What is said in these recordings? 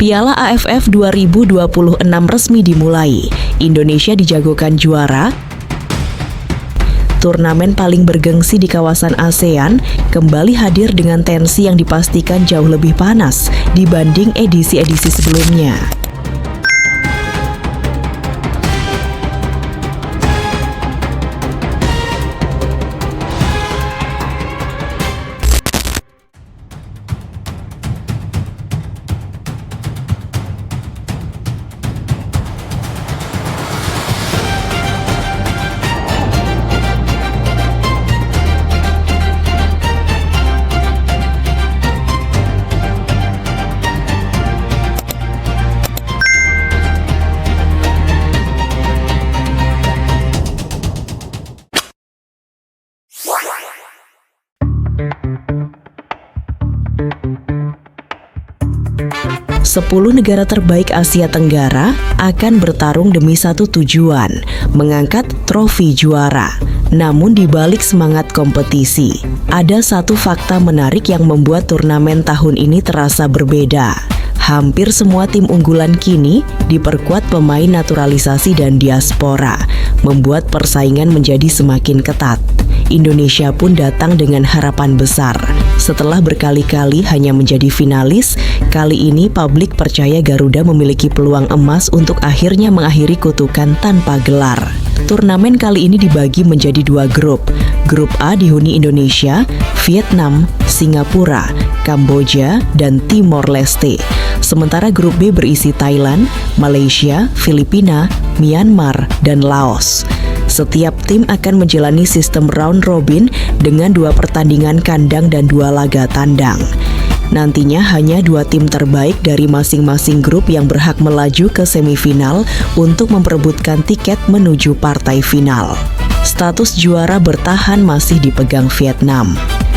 Piala AFF 2026 resmi dimulai. Indonesia dijagokan juara. Turnamen paling bergengsi di kawasan ASEAN kembali hadir dengan tensi yang dipastikan jauh lebih panas dibanding edisi-edisi sebelumnya. Sepuluh negara terbaik Asia Tenggara akan bertarung demi satu tujuan, mengangkat trofi juara. Namun di balik semangat kompetisi, ada satu fakta menarik yang membuat turnamen tahun ini terasa berbeda. Hampir semua tim unggulan kini diperkuat pemain naturalisasi dan diaspora, membuat persaingan menjadi semakin ketat. Indonesia pun datang dengan harapan besar. Setelah berkali-kali hanya menjadi finalis, kali ini publik percaya Garuda memiliki peluang emas untuk akhirnya mengakhiri kutukan tanpa gelar. Turnamen kali ini dibagi menjadi dua grup. Grup A dihuni Indonesia, Vietnam, Singapura, Kamboja, dan Timor Leste. Sementara grup B berisi Thailand, Malaysia, Filipina, Myanmar, dan Laos. Setiap tim akan menjalani sistem round robin dengan 2 pertandingan kandang dan 2 laga tandang. Nantinya hanya 2 tim terbaik dari masing-masing grup yang berhak melaju ke semifinal untuk memperebutkan tiket menuju partai final. Status juara bertahan masih dipegang Vietnam.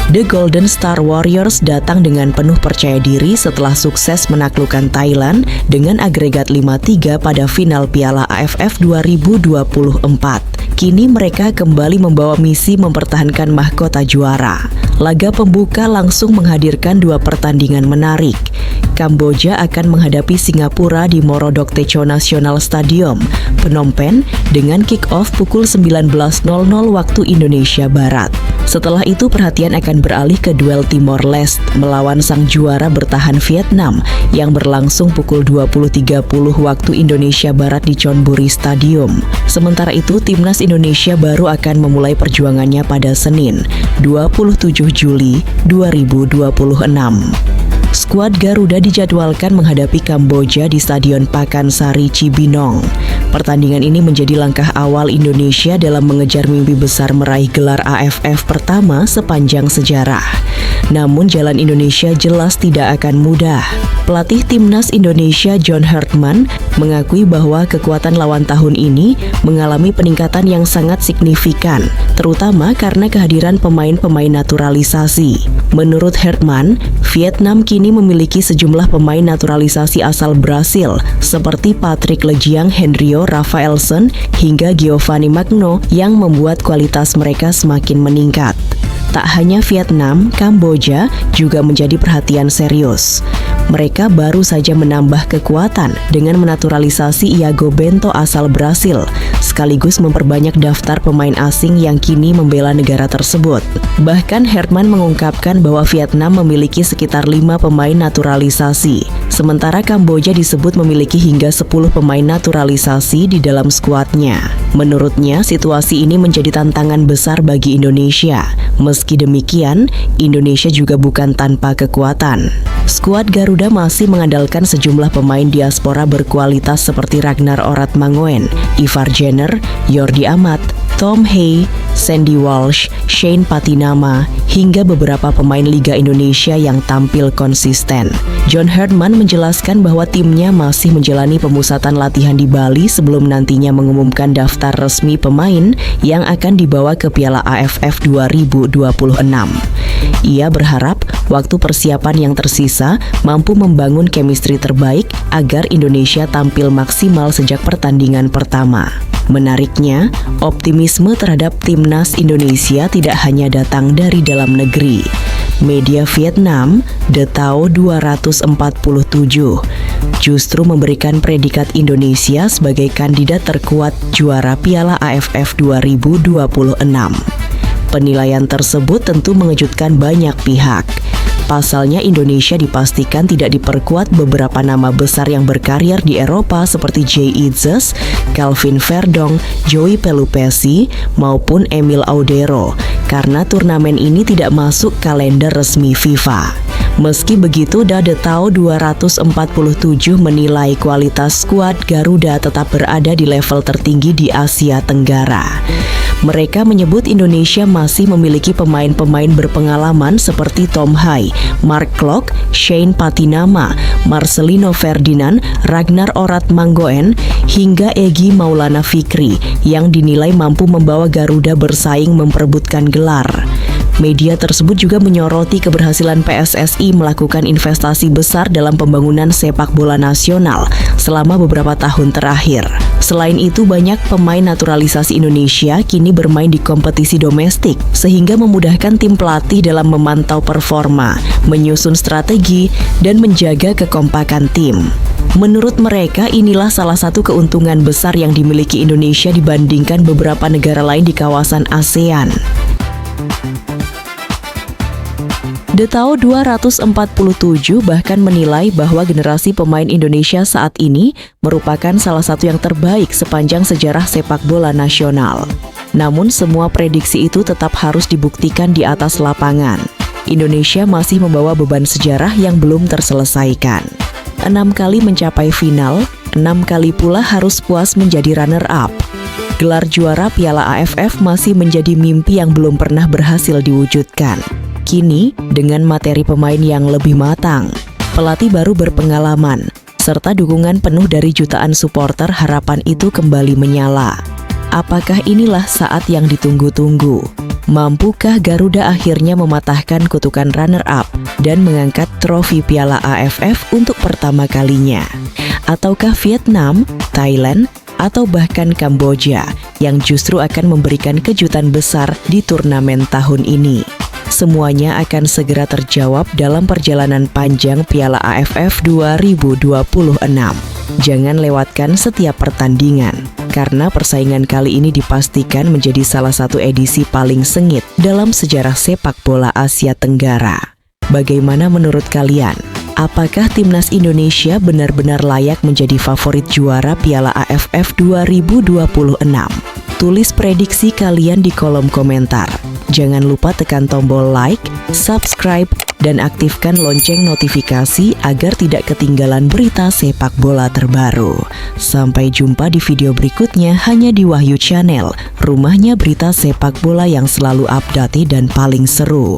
The Golden Star Warriors datang dengan penuh percaya diri setelah sukses menaklukkan Thailand dengan agregat 5-3 pada final Piala AFF 2024. Kini mereka kembali membawa misi mempertahankan mahkota juara. Laga pembuka langsung menghadirkan 2 pertandingan menarik. Kamboja akan menghadapi Singapura di Morodok Techo National Stadium, Phnom Penh dengan kick-off pukul 19.00 waktu Indonesia Barat. Setelah itu perhatian akan beralih ke duel Timor Leste melawan sang juara bertahan Vietnam yang berlangsung pukul 20.30 waktu Indonesia Barat di Chonburi Stadium. Sementara itu timnas Indonesia baru akan memulai perjuangannya pada Senin, 27 Juli 2026. Skuad Garuda dijadwalkan menghadapi Kamboja di Stadion Pakansari Cibinong. Pertandingan ini menjadi langkah awal Indonesia dalam mengejar mimpi besar meraih gelar AFF pertama sepanjang sejarah. Namun jalan Indonesia jelas tidak akan mudah. Pelatih timnas Indonesia John Herdman mengakui bahwa kekuatan lawan tahun ini mengalami peningkatan yang sangat signifikan, terutama karena kehadiran pemain-pemain naturalisasi. Menurut Herdman, Vietnam kini memiliki sejumlah pemain naturalisasi asal Brasil seperti Patrick Lejiang, Henrio Rafaelson, hingga Giovanni Magno yang membuat kualitas mereka semakin meningkat. Tak hanya Vietnam, Kamboja juga menjadi perhatian serius. Mereka baru saja menambah kekuatan dengan menaturalisasi Iago Bento asal Brasil, sekaligus memperbanyak daftar pemain asing yang kini membela negara tersebut. Bahkan Herdman mengungkapkan bahwa Vietnam memiliki sekitar 5 pemain naturalisasi, sementara Kamboja disebut memiliki hingga 10 pemain naturalisasi di dalam skuadnya. Menurutnya, situasi ini menjadi tantangan besar bagi Indonesia. Meski demikian, Indonesia juga bukan tanpa kekuatan. Skuad Garuda masih mengandalkan sejumlah pemain diaspora berkualitas seperti Ragnar Oratmangoen, Ivar Jenner, Jordi Amat, Tom Hay, Sandy Walsh, Shane Patinama, hingga beberapa pemain Liga Indonesia yang tampil konsisten. John Herdman menjelaskan bahwa timnya masih menjalani pemusatan latihan di Bali sebelum nantinya mengumumkan daftar resmi pemain yang akan dibawa ke Piala AFF 2026. Ia berharap waktu persiapan yang tersisa mampu membangun chemistry terbaik agar Indonesia tampil maksimal sejak pertandingan pertama. Menariknya, optimisme terhadap timnas Indonesia tidak hanya datang dari dalam negeri. Media Vietnam, The Tao 247, justru memberikan predikat Indonesia sebagai kandidat terkuat juara Piala AFF 2026. Penilaian tersebut tentu mengejutkan banyak pihak. Pasalnya Indonesia dipastikan tidak diperkuat beberapa nama besar yang berkarir di Eropa seperti Jay Itzes, Calvin Verdong, Joey Pelupesi, maupun Emil Audero karena turnamen ini tidak masuk kalender resmi FIFA. Meski begitu, Dadetao 247 menilai kualitas skuad Garuda tetap berada di level tertinggi di Asia Tenggara. Mereka menyebut Indonesia masih memiliki pemain-pemain berpengalaman seperti Tom Hai, Mark Klok, Shane Patinama, Marcelino Ferdinand, Ragnar Orat Manggoen, hingga Egy Maulana Fikri yang dinilai mampu membawa Garuda bersaing memperebutkan gelar. Media tersebut juga menyoroti keberhasilan PSSI melakukan investasi besar dalam pembangunan sepak bola nasional selama beberapa tahun terakhir. Selain itu, banyak pemain naturalisasi Indonesia kini bermain di kompetisi domestik, sehingga memudahkan tim pelatih dalam memantau performa, menyusun strategi, dan menjaga kekompakan tim. Menurut mereka, inilah salah satu keuntungan besar yang dimiliki Indonesia dibandingkan beberapa negara lain di kawasan ASEAN. Detao 247 bahkan menilai bahwa generasi pemain Indonesia saat ini merupakan salah satu yang terbaik sepanjang sejarah sepak bola nasional. Namun semua prediksi itu tetap harus dibuktikan di atas lapangan. Indonesia masih membawa beban sejarah yang belum terselesaikan. 6 kali mencapai final, 6 kali pula harus puas menjadi runner-up. Gelar juara Piala AFF masih menjadi mimpi yang belum pernah berhasil diwujudkan. Kini, dengan materi pemain yang lebih matang, pelatih baru berpengalaman, serta dukungan penuh dari jutaan supporter, harapan itu kembali menyala. Apakah inilah saat yang ditunggu-tunggu? Mampukah Garuda akhirnya mematahkan kutukan runner-up dan mengangkat trofi Piala AFF untuk pertama kalinya? Ataukah Vietnam, Thailand, atau bahkan Kamboja yang justru akan memberikan kejutan besar di turnamen tahun ini? Semuanya akan segera terjawab dalam perjalanan panjang Piala AFF 2026. Jangan lewatkan setiap pertandingan, karena persaingan kali ini dipastikan menjadi salah satu edisi paling sengit dalam sejarah sepak bola Asia Tenggara. Bagaimana menurut kalian? Apakah timnas Indonesia benar-benar layak menjadi favorit juara Piala AFF 2026? Tulis prediksi kalian di kolom komentar. Jangan lupa tekan tombol like, subscribe, dan aktifkan lonceng notifikasi agar tidak ketinggalan berita sepak bola terbaru. Sampai jumpa di video berikutnya hanya di Wahyu Channel, rumahnya berita sepak bola yang selalu update dan paling seru.